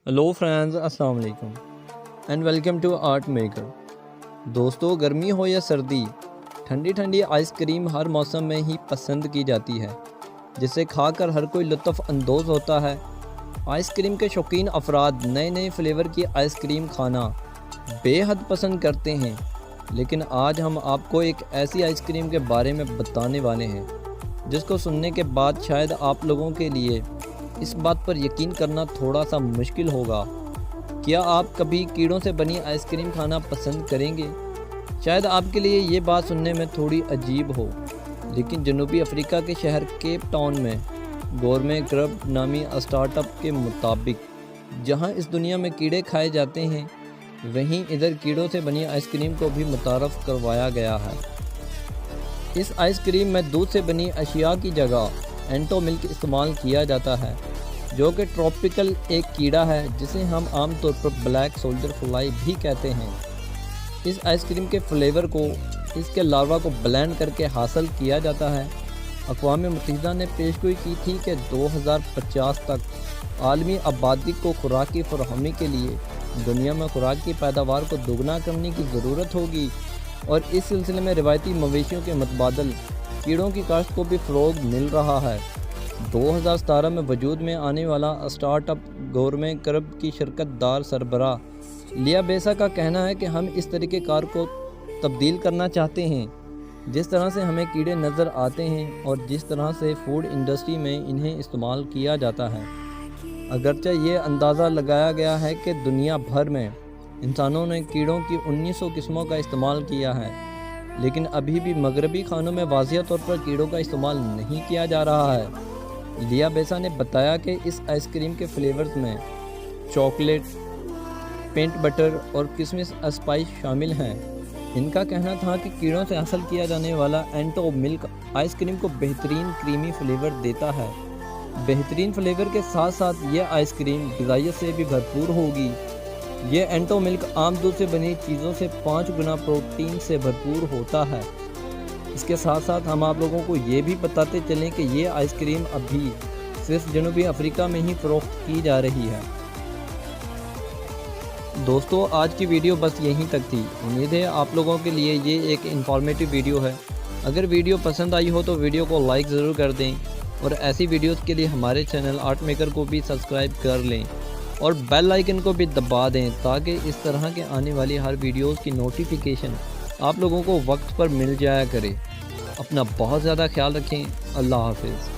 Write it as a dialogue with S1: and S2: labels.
S1: Hello friends, السلام علیکم and welcome to Art Maker. دوستو، گرمی ہو یا سردی، ٹھنڈی ٹھنڈی آئس کریم ہر موسم میں ہی پسند کی جاتی ہے، جسے کھا کر ہر کوئی لطف اندوز ہوتا ہے۔ آئس کریم کے شوقین افراد نئے نئے فلیور کی آئس کریم کھانا بے حد پسند کرتے ہیں، لیکن آج ہم آپ کو ایک ایسی آئس کریم کے بارے میں بتانے والے ہیں جس کو سننے کے بعد شاید آپ لوگوں کے لیے اس بات پر یقین کرنا تھوڑا سا مشکل ہوگا۔ کیا آپ کبھی کیڑوں سے بنی آئس کریم کھانا پسند کریں گے؟ شاید آپ کے لیے یہ بات سننے میں تھوڑی عجیب ہو، لیکن جنوبی افریقہ کے شہر کیپ ٹاؤن میں گورمے کرب نامی اسٹارٹ اپ کے مطابق جہاں اس دنیا میں کیڑے کھائے جاتے ہیں، وہیں ادھر کیڑوں سے بنی آئس کریم کو بھی متعارف کروایا گیا ہے۔ اس آئس کریم میں دودھ سے بنی اشیاء کی جگہ اینٹو ملک استعمال کیا جاتا ہے، جو کہ ٹراپیکل ایک کیڑا ہے جسے ہم عام طور پر بلیک سولجر فلائی بھی کہتے ہیں۔ اس آئس کریم کے فلیور کو اس کے لاروا کو بلینڈ کر کے حاصل کیا جاتا ہے۔ اقوام متحدہ نے پیشگوئی کی تھی کہ 2050 تک عالمی آبادی کو خوراک کی فراہمی کے لیے دنیا میں خوراک کی پیداوار کو دوگنا کرنے کی ضرورت ہوگی، اور اس سلسلے میں روایتی مویشیوں کے متبادل کیڑوں کی کاشت کو بھی فروغ مل رہا ہے۔ 2017 میں وجود میں آنے والا اسٹارٹ اپ گورمے کرب کی شرکت دار سربراہ لیا بیسا کا کہنا ہے کہ ہم اس طریقہ کار کو تبدیل کرنا چاہتے ہیں جس طرح سے ہمیں کیڑے نظر آتے ہیں اور جس طرح سے فوڈ انڈسٹری میں انہیں استعمال کیا جاتا ہے۔ اگرچہ یہ اندازہ لگایا گیا ہے کہ دنیا بھر میں انسانوں نے کیڑوں کی 1900 قسموں کا استعمال کیا ہے، لیکن ابھی بھی مغربی کھانوں میں واضح طور پر کیڑوں کا استعمال نہیں کیا جا رہا ہے۔ لیا بیسا نے بتایا کہ اس آئس کریم کے فلیورز میں چاکلیٹ، پینٹ بٹر اور کشمش اسپائس شامل ہیں۔ ان کا کہنا تھا کہ کیڑوں سے حاصل کیا جانے والا اینٹو ملک آئس کریم کو بہترین کریمی فلیور دیتا ہے۔ بہترین فلیور کے ساتھ ساتھ یہ آئس کریم غذائیت سے بھی بھرپور ہوگی۔ یہ اینٹو ملک عام دودھ سے بنی چیزوں سے 5 گنا پروٹین سے بھرپور ہوتا ہے۔ اس کے ساتھ ساتھ ہم آپ لوگوں کو یہ بھی بتاتے چلیں کہ یہ آئس کریم ابھی صرف جنوبی افریقہ میں ہی فروخت کی جا رہی ہے۔ دوستو، آج کی ویڈیو بس یہیں تک تھی۔ امید ہے آپ لوگوں کے لیے یہ ایک انفارمیٹیو ویڈیو ہے۔ اگر ویڈیو پسند آئی ہو تو ویڈیو کو لائک ضرور کر دیں، اور ایسی ویڈیوز کے لیے ہمارے چینل آرٹ میکر کو بھی سبسکرائب کر لیں اور بیل آئیکن کو بھی دبا دیں تاکہ اس طرح کے آنے والی ہر ویڈیوز کی نوٹیفیکیشن آپ لوگوں کو وقت پر مل جایا کرے۔ اپنا بہت زیادہ خیال رکھیں۔ اللہ حافظ۔